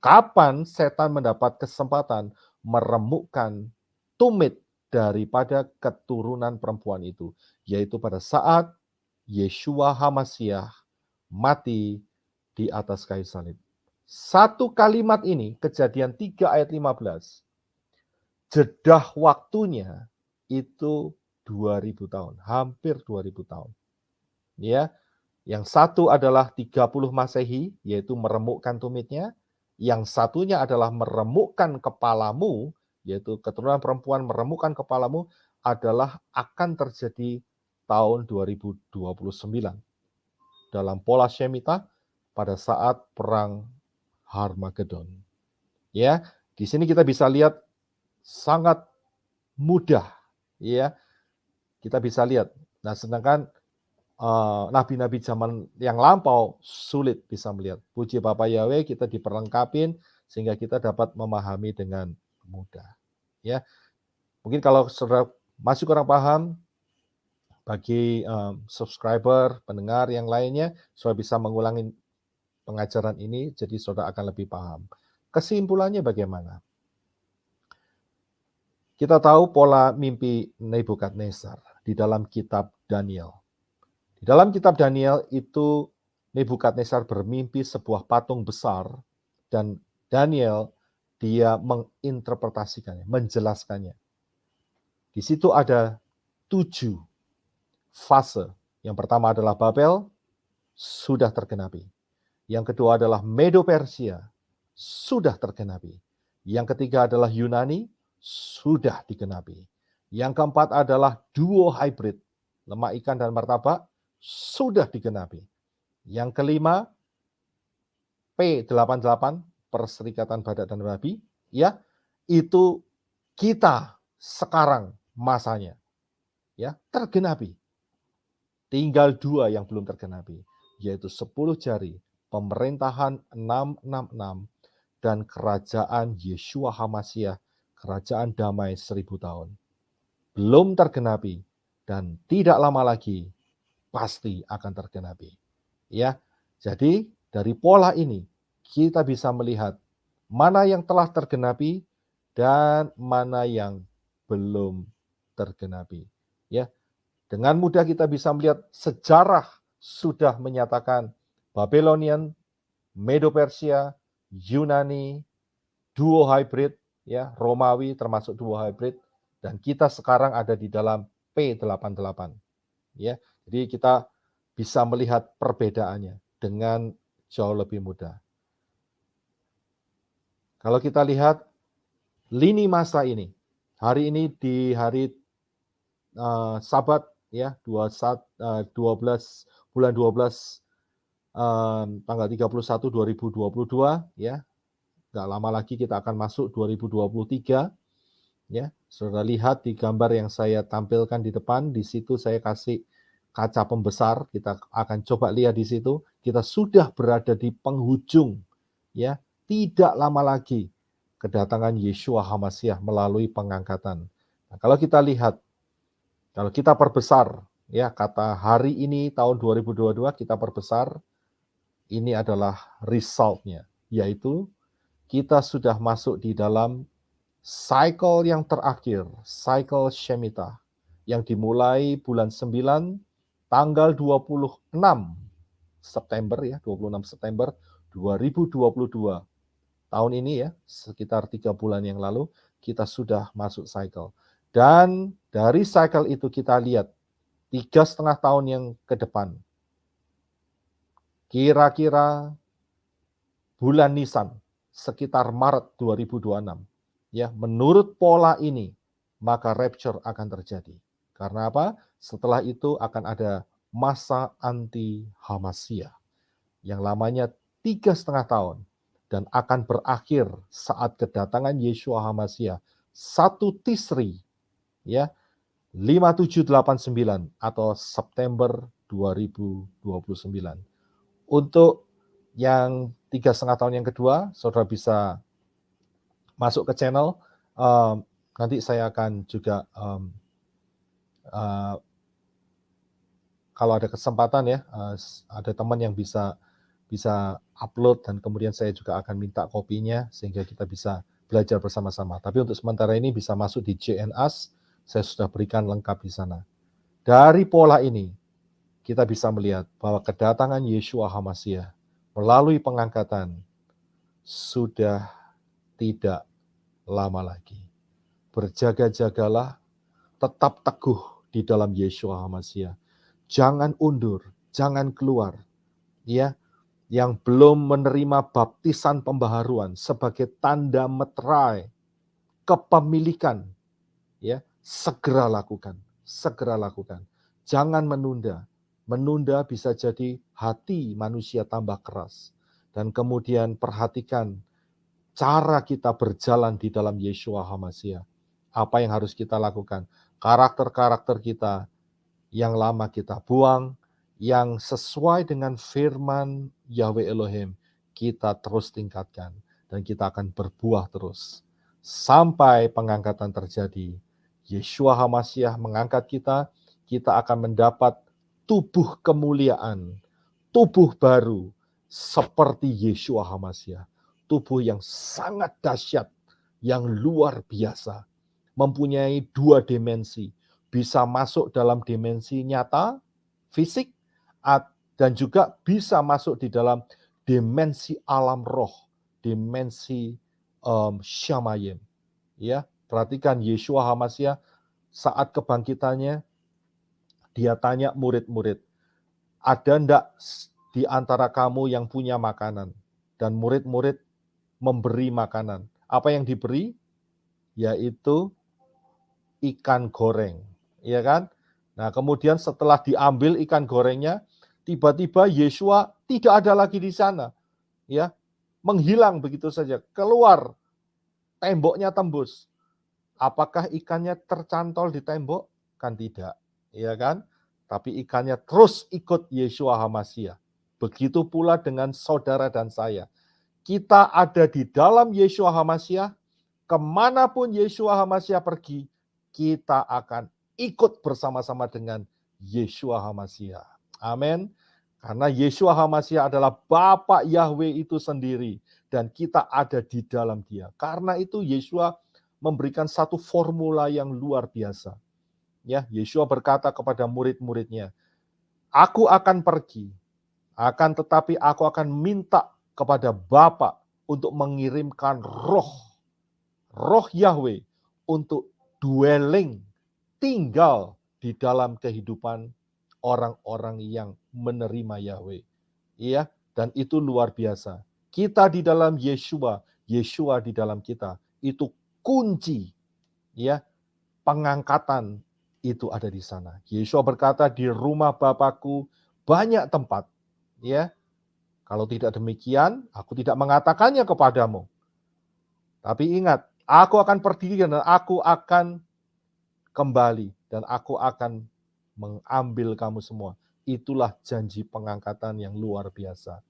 Kapan setan mendapat kesempatan meremukkan tumit daripada keturunan perempuan itu? Yaitu pada saat Yeshua HaMasyiah mati di atas kayu salib. Satu kalimat ini, Kejadian 3 ayat 15, jedah waktunya itu 2000 tahun, hampir 2000 tahun. Ya, yang satu adalah 30 Masehi, yaitu meremukkan tumitnya. Yang satunya adalah meremukkan kepalamu, yaitu keturunan perempuan meremukkan kepalamu, adalah akan terjadi tahun 2029 dalam pola Shemitah pada saat perang Harmagedon. Ya, di sini kita bisa lihat sangat mudah, ya. Kita bisa lihat. Nah, sedangkan nabi-nabi zaman yang lampau sulit bisa melihat. Puji Bapa Yahweh, kita diperlengkapin sehingga kita dapat memahami dengan mudah. Ya, mungkin kalau saudara masih kurang paham, bagi subscriber, pendengar yang lainnya, saudara bisa mengulangi pengajaran ini, jadi saudara akan lebih paham. Kesimpulannya bagaimana? Kita tahu pola mimpi Nebukadnezar di dalam kitab Daniel. Di dalam kitab Daniel itu Nebukadnezar bermimpi sebuah patung besar dan Daniel dia menginterpretasikannya, menjelaskannya. Di situ ada 7 fase. Yang pertama adalah Babel, sudah tergenapi. Yang kedua adalah Medo-Persia, sudah tergenapi. Yang ketiga adalah Yunani, sudah digenapi. Yang keempat adalah duo hybrid, lemak ikan dan martabak, sudah digenapi. Yang kelima, P88, Perserikatan Badak dan Babi, ya, itu kita sekarang masanya, ya, tergenapi. Tinggal 2 yang belum tergenapi, yaitu 10 jari, pemerintahan 666, dan kerajaan Yeshua HaMasyiah, kerajaan damai 1000 tahun. Belum tergenapi, dan tidak lama lagi pasti akan tergenapi. Ya, jadi dari pola ini kita bisa melihat mana yang telah tergenapi dan mana yang belum tergenapi. Ya, dengan mudah kita bisa melihat sejarah sudah menyatakan Babylonian, Medo-Persia, Yunani, duo hybrid, ya, Romawi termasuk duo hybrid, dan kita sekarang ada di dalam P88. Ya, jadi kita bisa melihat perbedaannya dengan jauh lebih mudah. Kalau kita lihat lini masa ini, hari ini di hari Sabat, ya, 12 bulan 12 tanggal 31 2022, ya. Nggak lama lagi kita akan masuk 2023, ya. Saudara lihat di gambar yang saya tampilkan di depan, di situ saya kasih kaca pembesar, kita akan coba lihat di situ, kita sudah berada di penghujung, ya. Tidak lama lagi kedatangan Yeshua HaMasyiah melalui pengangkatan. Nah, kalau kita lihat, kalau kita perbesar, ya, kata hari ini tahun 2022 kita perbesar, ini adalah result-nya, yaitu kita sudah masuk di dalam cycle yang terakhir, cycle Shemitah, yang dimulai bulan 9, tanggal 26 September, ya, 26 September 2022. Tahun ini, ya, sekitar 3 bulan yang lalu, kita sudah masuk cycle. Dan dari cycle itu kita lihat 3,5 tahun yang ke depan. Kira-kira bulan Nisan, sekitar Maret 2026. Ya, menurut pola ini, maka rapture akan terjadi. Karena apa? Setelah itu akan ada masa anti HaMasyiah yang lamanya 3,5 tahun dan akan berakhir saat kedatangan Yeshua HaMasyiah 1 Tisri, ya, 5789 atau September 2029. Untuk yang 3,5 tahun yang kedua, saudara bisa masuk ke channel Nanti saya akan juga kalau ada kesempatan ya, ada teman yang bisa upload dan kemudian saya juga akan minta kopinya sehingga kita bisa belajar bersama-sama. Tapi untuk sementara ini bisa masuk di JNAS, saya sudah berikan lengkap di sana. Dari pola ini, kita bisa melihat bahwa kedatangan Yeshua HaMasyiah melalui pengangkatan sudah tidak lama lagi. Berjaga-jagalah, tetap teguh di dalam Yeshua HaMasyiah. Jangan undur, jangan keluar. Ya, yang belum menerima baptisan pembaharuan sebagai tanda meterai kepemilikan, ya, segera lakukan, segera lakukan. Jangan menunda. Menunda bisa jadi hati manusia tambah keras. Dan kemudian perhatikan cara kita berjalan di dalam Yeshua HaMasyiah. Apa yang harus kita lakukan? Karakter-karakter kita yang lama kita buang, yang sesuai dengan firman Yahweh Elohim, kita terus tingkatkan. Dan kita akan berbuah terus. Sampai pengangkatan terjadi. Yeshua HaMasyiah mengangkat kita, kita akan mendapat tubuh kemuliaan, tubuh baru, seperti Yeshua HaMasyiah. Tubuh yang sangat dahsyat, yang luar biasa. Mempunyai 2 dimensi, bisa masuk dalam dimensi nyata, fisik, dan juga bisa masuk di dalam dimensi alam roh, dimensi Shamayim. Ya, perhatikan Yeshua HaMasyiah saat kebangkitannya, dia tanya murid-murid, ada enggak di antara kamu yang punya makanan? Dan murid-murid memberi makanan. Apa yang diberi? Yaitu ikan goreng, ya kan? Nah, kemudian setelah diambil ikan gorengnya, tiba-tiba Yeshua tidak ada lagi di sana, ya, menghilang begitu saja, keluar, temboknya tembus. Apakah ikannya tercantol di tembok? Kan tidak, ya kan? Tapi ikannya terus ikut Yeshua HaMasyiah. Begitu pula dengan saudara dan saya. Kita ada di dalam Yeshua HaMasyiah, kemanapun Yeshua HaMasyiah pergi, kita akan ikut bersama-sama dengan Yeshua HaMasyiah. Amin. Karena Yeshua HaMasyiah adalah Bapa Yahweh itu sendiri. Dan kita ada di dalam dia. Karena itu Yeshua memberikan satu formula yang luar biasa. Ya, Yeshua berkata kepada murid-muridnya, aku akan pergi, akan tetapi aku akan minta kepada Bapa untuk mengirimkan roh Yahweh untuk dwelling, tinggal di dalam kehidupan orang-orang yang menerima Yahweh. Iya, dan itu luar biasa. Kita di dalam Yeshua, Yeshua di dalam kita. Itu kunci, ya, pengangkatan itu ada di sana. Yeshua berkata, di rumah Bapakku banyak tempat, ya. Kalau tidak demikian, aku tidak mengatakannya kepadamu. Tapi ingat, aku akan pergi dan aku akan kembali dan aku akan mengambil kamu semua. Itulah janji pengangkatan yang luar biasa.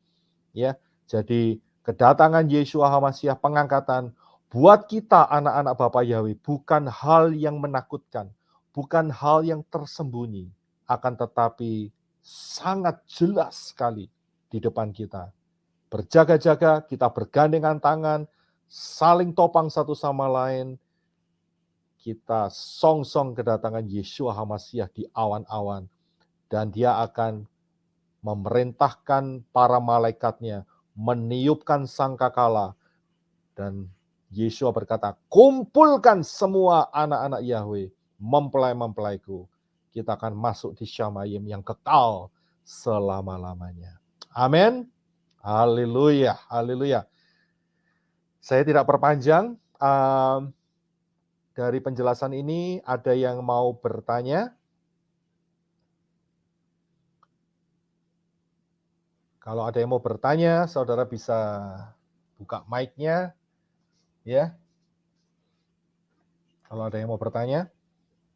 Ya, jadi kedatangan Yeshua HaMasyiah, pengangkatan buat kita anak-anak Bapa Yahweh bukan hal yang menakutkan, bukan hal yang tersembunyi, akan tetapi sangat jelas sekali di depan kita. Berjaga-jaga, kita bergandengan tangan, saling topang satu sama lain, kita song-song kedatangan Yeshua HaMasyiah di awan-awan, dan dia akan memerintahkan para malaikatnya meniupkan sangkakala, dan Yeshua berkata, kumpulkan semua anak-anak Yahweh, mempelai-mempelaiku, kita akan masuk di Shamayim yang kekal selama-lamanya. Amin. Haleluya, haleluya. Saya tidak perpanjang. Dari penjelasan ini, ada yang mau bertanya? Kalau ada yang mau bertanya, saudara bisa buka mic-nya, ya. Kalau ada yang mau bertanya,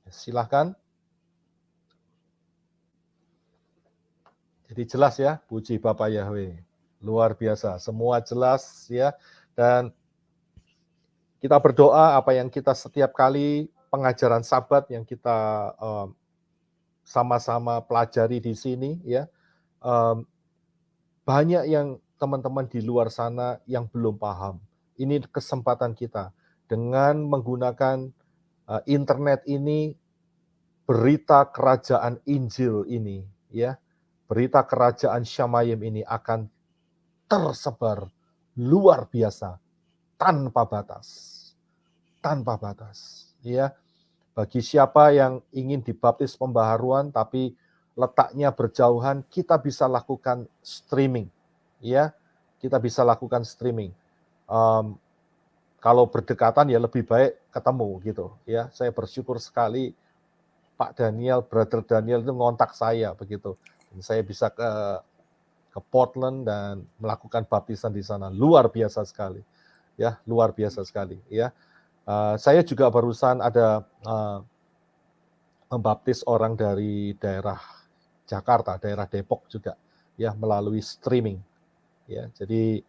silahkan. Jadi jelas ya, puji Bapa Yahweh. Luar biasa, semua jelas ya. Dan Kita berdoa apa yang kita setiap kali pengajaran Sabat yang kita sama-sama pelajari di sini ya, banyak yang teman-teman di luar sana yang belum paham. Ini kesempatan kita dengan menggunakan internet ini, berita kerajaan Injil ini ya, berita kerajaan Syamayim ini akan tersebar luar biasa tanpa batas. Tanpa batas, ya. Bagi siapa yang ingin dibaptis pembaharuan tapi letaknya berjauhan, kita bisa lakukan streaming, ya. Kita bisa lakukan streaming. Kalau berdekatan ya lebih baik ketemu gitu, ya. Saya bersyukur sekali Pak Daniel, Brother Daniel itu ngontak saya begitu. Dan saya bisa ke Portland dan melakukan baptisan di sana. Luar biasa sekali. Ya, luar biasa sekali, ya. Saya juga barusan ada membaptis orang dari daerah Jakarta, daerah Depok juga, ya, melalui streaming, ya. Jadi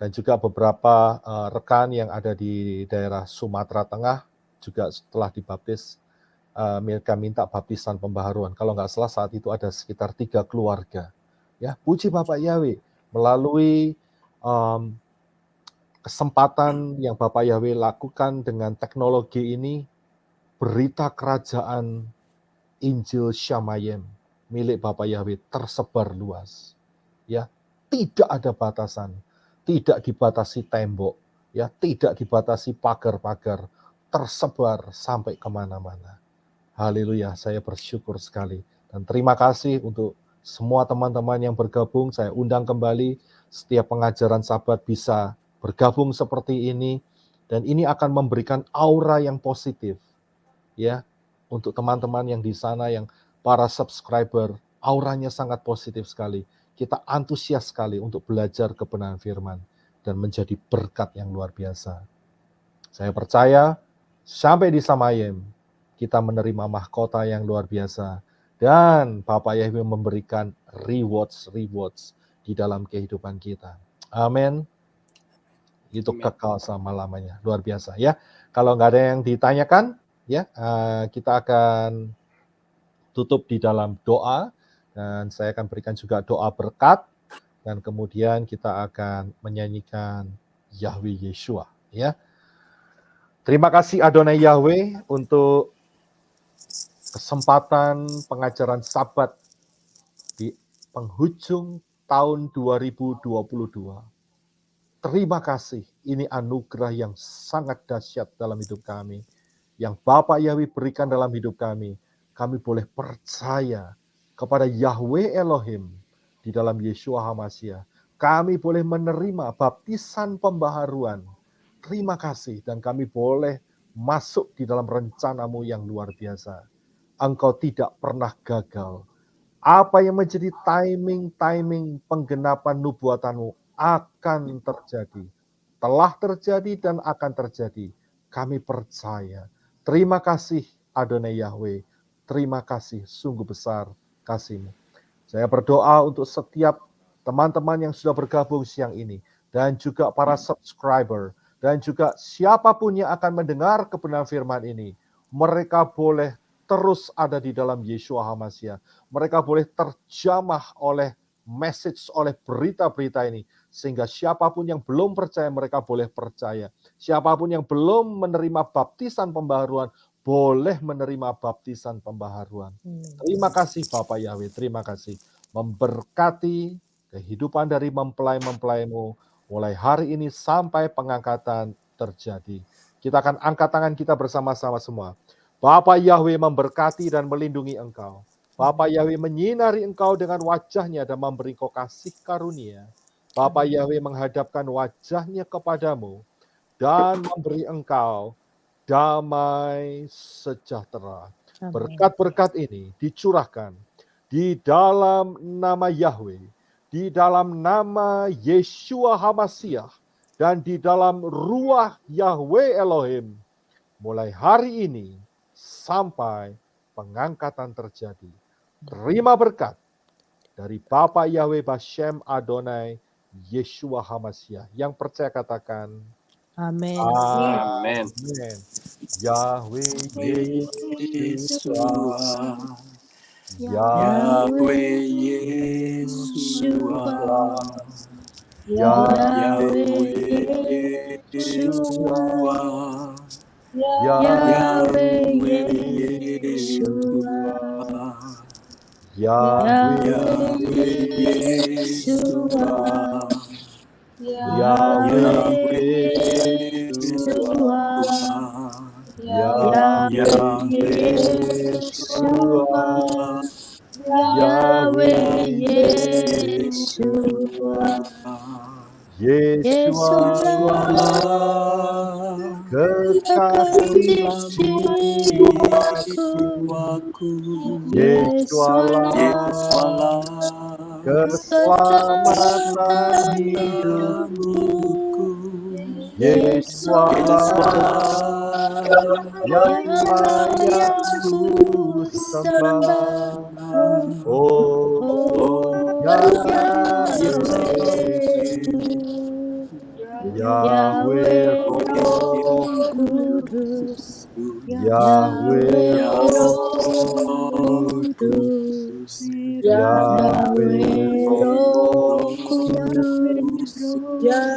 dan juga beberapa rekan yang ada di daerah Sumatera Tengah juga setelah dibaptis, mereka minta baptisan pembaharuan. Kalau nggak salah saat itu ada sekitar 3 keluarga, ya. Puji Bapak Yahweh, melalui kesempatan yang Bapak Yahweh lakukan dengan teknologi ini, berita kerajaan Injil Syamayim milik Bapak Yahweh tersebar luas. Ya, tidak ada batasan, tidak dibatasi tembok, ya, tidak dibatasi pagar-pagar, tersebar sampai kemana-mana. Haleluya, saya bersyukur sekali. Dan terima kasih untuk semua teman-teman yang bergabung. Saya undang kembali setiap pengajaran Sabat bisa bergabung seperti ini. Dan ini akan memberikan aura yang positif, ya, untuk teman-teman yang di sana, yang para subscriber, auranya sangat positif sekali. Kita antusias sekali untuk belajar kebenaran firman dan menjadi berkat yang luar biasa. Saya percaya sampai di Samayim kita menerima mahkota yang luar biasa dan Bapak Yahweh memberikan rewards di dalam kehidupan kita. Amin. Itu kekal selama-lamanya. Luar biasa, ya. Kalau nggak ada yang ditanyakan, ya, kita akan tutup di dalam doa dan saya akan berikan juga doa berkat dan kemudian kita akan menyanyikan Yahweh Yeshua, ya. Terima kasih Adonai Yahweh untuk kesempatan pengajaran Sabat di penghujung tahun 2022. Terima kasih, ini anugerah yang sangat dahsyat dalam hidup kami. Yang Bapak Yahweh berikan dalam hidup kami. Kami boleh percaya kepada Yahweh Elohim di dalam Yeshua HaMashiach. Kami boleh menerima baptisan pembaharuan. Terima kasih dan kami boleh masuk di dalam rencana-Mu yang luar biasa. Engkau tidak pernah gagal. Apa yang menjadi timing penggenapan nubuatan-Mu akan terjadi. Telah terjadi dan akan terjadi. Kami percaya. Terima kasih Adonai Yahweh. Terima kasih sungguh besar kasih-Mu. Saya berdoa untuk setiap teman-teman yang sudah bergabung siang ini. Dan juga para subscriber. Dan juga siapapun yang akan mendengar kebenaran firman ini. Mereka boleh terus ada di dalam Yeshua HaMashiach. Mereka boleh terjamah oleh message, oleh berita-berita ini. Sehingga siapapun yang belum percaya, mereka boleh percaya. Siapapun yang belum menerima baptisan pembaharuan, boleh menerima baptisan pembaharuan. Terima kasih Bapak Yahweh, terima kasih. Memberkati kehidupan dari mempelai-mempelai-Mu, mulai hari ini sampai pengangkatan terjadi. Kita akan angkat tangan kita bersama-sama semua. Bapak Yahweh memberkati dan melindungi engkau. Bapak Yahweh menyinari engkau dengan wajahnya dan memberi engkau kasih karunia. Bapak Yahweh menghadapkan wajahnya kepadamu dan memberi engkau damai sejahtera. Berkat-berkat ini dicurahkan di dalam nama Yahweh, di dalam nama Yeshua HaMashiach, dan di dalam ruah Yahweh Elohim, mulai hari ini sampai pengangkatan terjadi. Terima berkat dari Bapa Yahweh Bashem Adonai Yeshua HaMashiach. Yang percaya katakan Amin. Amin. Amin. Yahweh Yeshua, Yahweh Yahweh Yeshua, Yahweh Yahweh Yeshua, Yahweh Yahweh Yeshua, Yahweh Yahweh Yeshua, Yahweh Yeshua, Yahweh Yeshua, Yahweh Yeshua, kekasih jiwaku, Yeshua lah keselamatan hidupku, Yeshua lah yang layak ku sembah. Oh, Yahweh Roh Kudus, Yahweh Roh Kudus, Yahweh Roh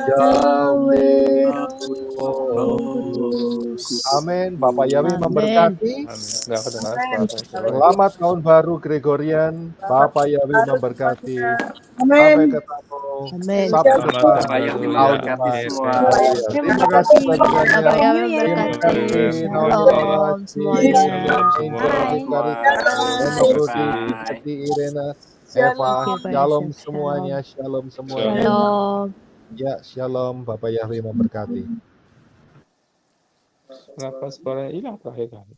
Yahweh Roh. Amin. Bapak Yahweh memberkati. Selamat tahun baru Gregorian. Bapak Yahweh memberkati. Sampai ketemu Amin. Sabtu depan Bapak Yahweh tahun memberkati depan. semua. Terima kasih Bapak banyak. Yahweh Terima memberkati. kasih. Shalom semuanya. Angel Rizkari, Reno Brody, Ati Irena, Eva, shalom semuanya, shalom semuanya. Shalom. Ya, shalom. Bapak Yahweh memberkati. Kenapa suaranya hilang terakhir kali?